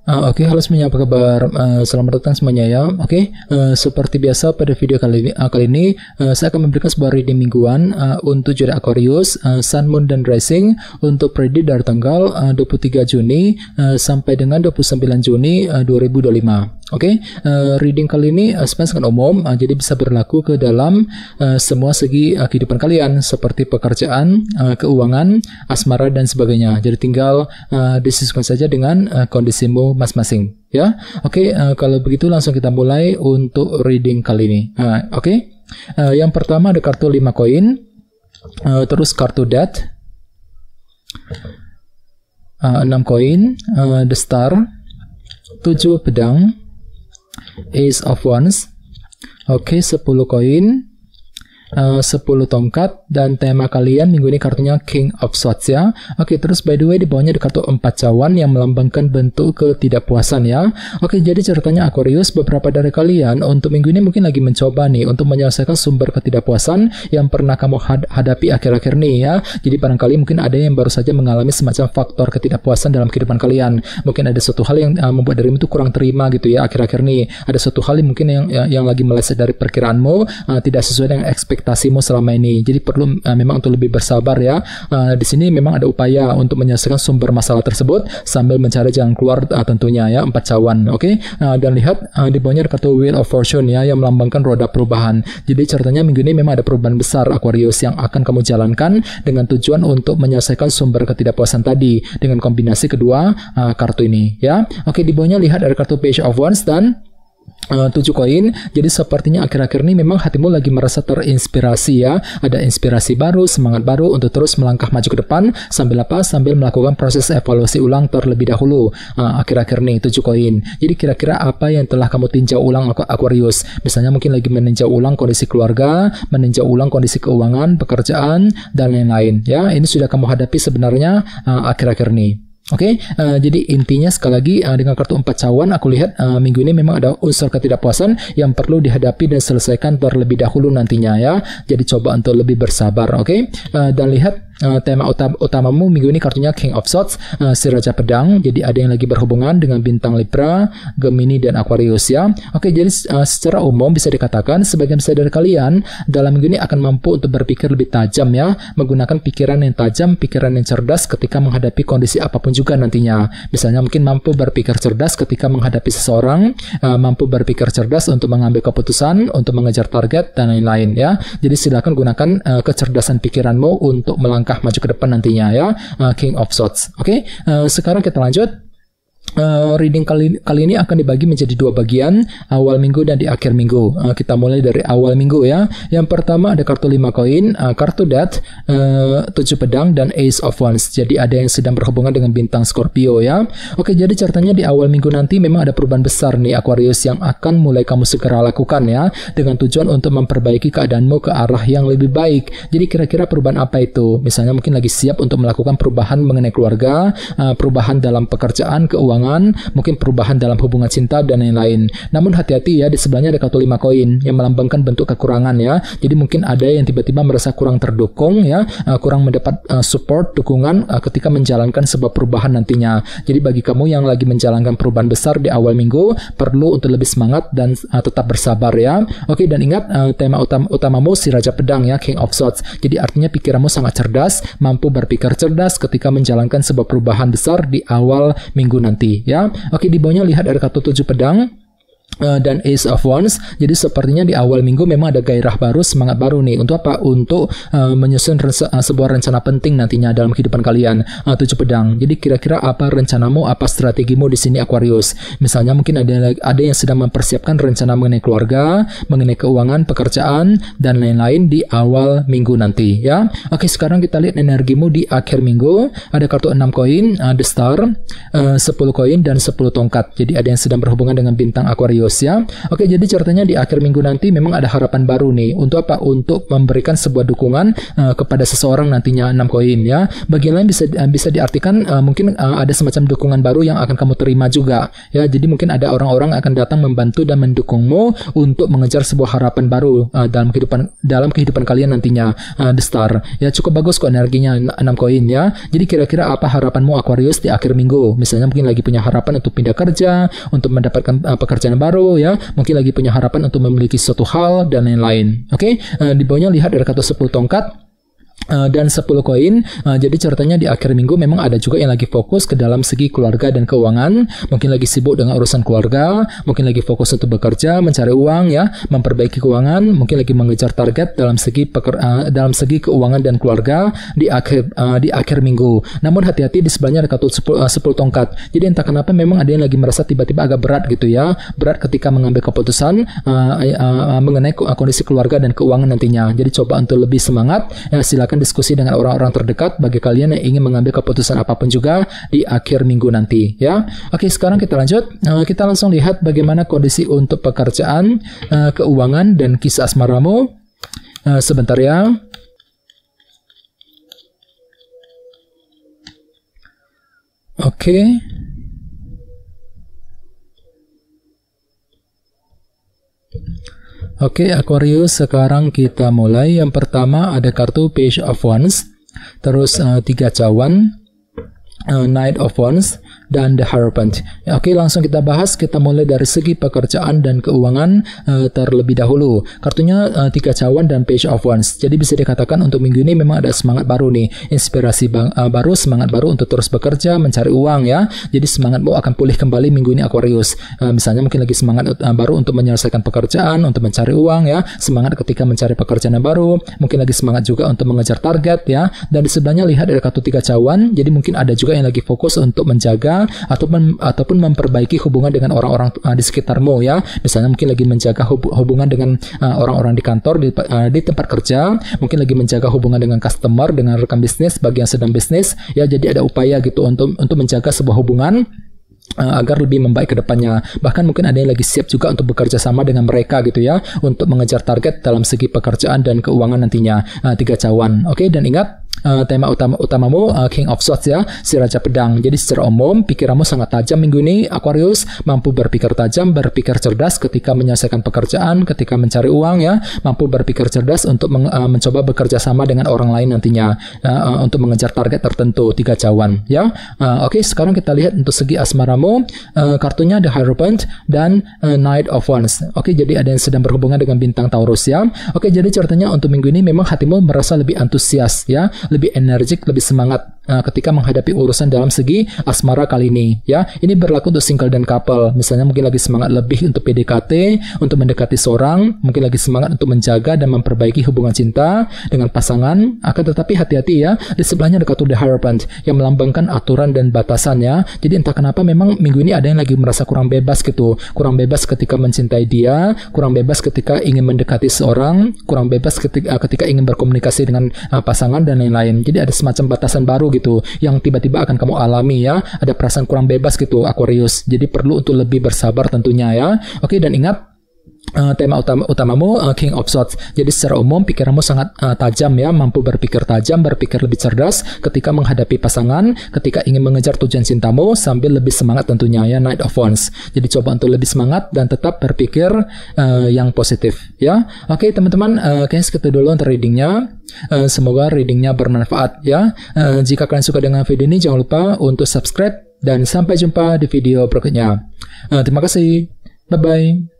Oke, halo semuanya, apa kabar? Selamat datang semuanya ya. Oke, seperti biasa pada video kali ini saya akan memberikan sebuah reading mingguan untuk zodiak Aquarius, Sun, Moon, dan Rising untuk prediksi dari tanggal 23 Juni sampai dengan 29 Juni 2025. Oke, reading kali ini sebenarnya sangat umum, jadi bisa berlaku ke dalam semua segi kehidupan kalian seperti pekerjaan, keuangan, asmara, dan sebagainya. Jadi tinggal disesuaikan saja dengan kondisimu masing-masing ya. Oke, kalau begitu langsung kita mulai untuk reading kali ini. Oke, yang pertama ada kartu 5 koin, terus kartu Death, 6 koin, The Star, 7 pedang, Ace of Wands, oke, 10 koin, 10 tongkat, dan tema kalian minggu ini kartunya King of Swords ya. Oke, terus by the way di bawahnya ada kartu 4 cawan yang melambangkan bentuk ketidakpuasan ya. Oke, jadi ceritanya Aquarius, beberapa dari kalian untuk minggu ini mungkin lagi mencoba nih untuk menyelesaikan sumber ketidakpuasan yang pernah kamu hadapi akhir-akhir nih ya. Jadi barangkali mungkin ada yang baru saja mengalami semacam faktor ketidakpuasan dalam kehidupan kalian. Mungkin ada suatu hal yang membuat dirimu itu kurang terima gitu ya akhir-akhir nih. Ada suatu hal yang mungkin yang lagi meleset dari perkiraanmu, tidak sesuai dengan ekspektasimu selama ini. Jadi perlu memang untuk lebih bersabar ya. Di sini memang ada upaya untuk menyelesaikan sumber masalah tersebut sambil mencari jalan keluar tentunya ya. 4 cawan. Oke. Dan lihat di bawahnya ada kartu Wheel of Fortune ya yang melambangkan roda perubahan. Jadi ceritanya minggu ini memang ada perubahan besar Aquarius yang akan kamu jalankan dengan tujuan untuk menyelesaikan sumber ketidakpuasan tadi dengan kombinasi kedua kartu ini ya. Oke, di bawahnya lihat ada kartu Page of Wands dan 7 koin. Jadi sepertinya akhir-akhir ini memang hatimu lagi merasa terinspirasi ya. Ada inspirasi baru, semangat baru untuk terus melangkah maju ke depan sambil apa? Sambil melakukan proses evaluasi ulang terlebih dahulu. Akhir-akhir ini 7 koin. Jadi kira-kira apa yang telah kamu tinjau ulang Aquarius? Misalnya mungkin lagi meninjau ulang kondisi keluarga, meninjau ulang kondisi keuangan, pekerjaan, dan lain-lain ya. Ini sudah kamu hadapi sebenarnya akhir-akhir ini. Oke, jadi intinya sekali lagi dengan kartu 4 cawan aku lihat minggu ini memang ada unsur ketidakpuasan yang perlu dihadapi dan selesaikan terlebih dahulu nantinya ya. Jadi coba untuk lebih bersabar, oke? Dan lihat tema utamamu minggu ini kartunya King of Swords, si Raja Pedang. Jadi ada yang lagi berhubungan dengan bintang Libra, Gemini, dan Aquarius ya. Oke, jadi secara umum bisa dikatakan sebagian besar dari kalian dalam minggu ini akan mampu untuk berpikir lebih tajam ya, menggunakan pikiran yang tajam, pikiran yang cerdas ketika menghadapi kondisi apapun juga nantinya. Misalnya mungkin mampu berpikir cerdas ketika menghadapi seseorang, mampu berpikir cerdas untuk mengambil keputusan, untuk mengejar target, dan lain-lain ya. Jadi silakan gunakan kecerdasan pikiranmu untuk melangkah maju ke depan nantinya ya. King of Swords. Oke, sekarang kita lanjut. Reading kali ini akan dibagi menjadi 2 bagian, awal minggu dan di akhir minggu. Kita mulai dari awal minggu ya. Yang pertama ada kartu 5 koin, kartu Death, 7 pedang, dan Ace of Wands. Jadi ada yang sedang berhubungan dengan bintang Scorpio ya. Oke, jadi ceritanya di awal minggu nanti memang ada perubahan besar nih Aquarius yang akan mulai kamu segera lakukan ya, dengan tujuan untuk memperbaiki keadaanmu ke arah yang lebih baik. Jadi kira-kira perubahan apa itu? Misalnya mungkin lagi siap untuk melakukan perubahan mengenai keluarga, perubahan dalam pekerjaan, keuangan, mungkin perubahan dalam hubungan cinta, dan lain-lain. Namun hati-hati ya, di sebelahnya ada kartu 5 koin yang melambangkan bentuk kekurangan ya. Jadi mungkin ada yang tiba-tiba merasa kurang terdukung ya, kurang mendapat support, dukungan ketika menjalankan sebuah perubahan nantinya. Jadi bagi kamu yang lagi menjalankan perubahan besar di awal minggu, perlu untuk lebih semangat dan tetap bersabar ya. Oke, dan ingat tema utamamu si Raja Pedang ya, King of Swords. Jadi artinya pikiranmu sangat cerdas, mampu berpikir cerdas ketika menjalankan sebuah perubahan besar di awal minggu nanti ya. Oke, di bawahnya lihat ada kartu 7 pedang dan Ace of Wands. Jadi sepertinya di awal minggu memang ada gairah baru, semangat baru nih. Untuk apa? Untuk menyusun sebuah rencana penting nantinya dalam kehidupan kalian. 7 pedang. Jadi kira-kira apa rencanamu, apa strategimu di sini Aquarius? Misalnya mungkin ada yang sedang mempersiapkan rencana mengenai keluarga, mengenai keuangan, pekerjaan, dan lain-lain di awal minggu nanti ya. Oke, sekarang kita lihat energimu di akhir minggu. Ada kartu 6 koin, The Star, 10 koin, dan 10 tongkat. Jadi ada yang sedang berhubungan dengan bintang Aquarius Aquarius ya. Oke, jadi ceritanya di akhir minggu nanti memang ada harapan baru nih. Untuk apa? Untuk memberikan sebuah dukungan kepada seseorang nantinya 6 koin ya. Bagi lain bisa diartikan mungkin ada semacam dukungan baru yang akan kamu terima juga ya. Jadi mungkin ada orang-orang akan datang membantu dan mendukungmu untuk mengejar sebuah harapan baru dalam kehidupan kalian nantinya. The Star ya, cukup bagus kok energinya 6 koin ya. Jadi kira-kira apa harapanmu Aquarius di akhir minggu? Misalnya mungkin lagi punya harapan untuk pindah kerja, untuk mendapatkan pekerjaan baru ya, mungkin lagi punya harapan untuk memiliki suatu hal dan lain-lain. Oke, di bawahnya lihat ada kata 10 tongkat dan 10 koin. Jadi ceritanya di akhir minggu memang ada juga yang lagi fokus ke dalam segi keluarga dan keuangan, mungkin lagi sibuk dengan urusan keluarga, mungkin lagi fokus untuk bekerja, mencari uang ya, memperbaiki keuangan, mungkin lagi mengejar target dalam segi keuangan dan keluarga di akhir minggu. Namun hati-hati, di sebelahnya ada kartu 10 tongkat. Jadi entah kenapa memang ada yang lagi merasa tiba-tiba agak berat gitu ya, berat ketika mengambil keputusan mengenai kondisi keluarga dan keuangan nantinya. Jadi coba untuk lebih semangat ya, silakan diskusi dengan orang-orang terdekat bagi kalian yang ingin mengambil keputusan apapun juga di akhir minggu nanti ya. Oke, sekarang kita lanjut. Kita langsung lihat bagaimana kondisi untuk pekerjaan, keuangan, dan kisah asmaramu. Sebentar ya. Oke. Oke, Aquarius, sekarang kita mulai. Yang pertama ada kartu Page of Wands, terus 3 cawan, Knight of Wands, dan The Hierophant. Oke, langsung kita bahas. Kita mulai dari segi pekerjaan dan keuangan terlebih dahulu. Kartunya 3 cawan dan Page of Wands. Jadi bisa dikatakan untuk minggu ini memang ada semangat baru nih, inspirasi baru, semangat baru untuk terus bekerja, mencari uang ya. Jadi semangatmu akan pulih kembali minggu ini Aquarius. Misalnya mungkin lagi semangat baru untuk menyelesaikan pekerjaan, untuk mencari uang ya. Semangat ketika mencari pekerjaan yang baru. Mungkin lagi semangat juga untuk mengejar target ya. Dan di sebelahnya lihat ada kartu 3 cawan. Jadi mungkin ada juga yang lagi fokus untuk menjaga ataupun memperbaiki hubungan dengan orang-orang di sekitarmu ya. Misalnya mungkin lagi menjaga hubungan dengan orang-orang di kantor, di tempat kerja, mungkin lagi menjaga hubungan dengan customer, dengan rekan bisnis bagi yang sedang bisnis ya. Jadi ada upaya gitu untuk menjaga sebuah hubungan agar lebih membaik ke depannya. Bahkan mungkin ada yang lagi siap juga untuk bekerja sama dengan mereka gitu ya, untuk mengejar target dalam segi pekerjaan dan keuangan nantinya. 3 cawan. Oke, dan ingat tema utamamu King of Swords ya, si Raja Pedang. Jadi secara umum pikiranmu sangat tajam minggu ini Aquarius, mampu berpikir tajam, berpikir cerdas ketika menyelesaikan pekerjaan, ketika mencari uang ya, mampu berpikir cerdas untuk mencoba bekerja sama dengan orang lain nantinya untuk mengejar target tertentu. 3 cawan ya. Oke, sekarang kita lihat untuk segi asmaramu. Kartunya The Hierophant dan Knight of Wands. Oke, jadi ada yang sedang berhubungan dengan bintang Taurus ya. Oke, jadi ceritanya untuk minggu ini memang hatimu merasa lebih antusias ya, lebih energik, lebih semangat ketika menghadapi urusan dalam segi asmara kali ini ya. Ini berlaku untuk single dan couple. Misalnya mungkin lagi semangat lebih untuk PDKT, untuk mendekati seorang, mungkin lagi semangat untuk menjaga dan memperbaiki hubungan cinta dengan pasangan. Akan tetapi hati-hati ya, di sebelahnya ada kartu The Hierophant yang melambangkan aturan dan batasan ya. Jadi entah kenapa memang minggu ini ada yang lagi merasa kurang bebas gitu, kurang bebas ketika mencintai dia, kurang bebas ketika ingin mendekati seorang, kurang bebas ketika ingin berkomunikasi dengan pasangan dan lain-lain. Jadi ada semacam batasan baru gitu yang tiba-tiba akan kamu alami ya. Ada perasaan kurang bebas gitu Aquarius. Jadi perlu untuk lebih bersabar tentunya ya. Oke, dan ingat tema utamamu King of Swords. Jadi secara umum pikiranmu sangat tajam ya, mampu berpikir tajam, berpikir lebih cerdas ketika menghadapi pasangan, ketika ingin mengejar tujuan cintamu sambil lebih semangat tentunya ya, Knight of Wands. Jadi coba untuk lebih semangat dan tetap berpikir yang positif ya. Oke teman-teman, kayaknya segitu dulu untuk readingnya. Semoga readingnya bermanfaat ya. Jika kalian suka dengan video ini jangan lupa untuk subscribe dan sampai jumpa di video berikutnya. Terima kasih. Bye bye.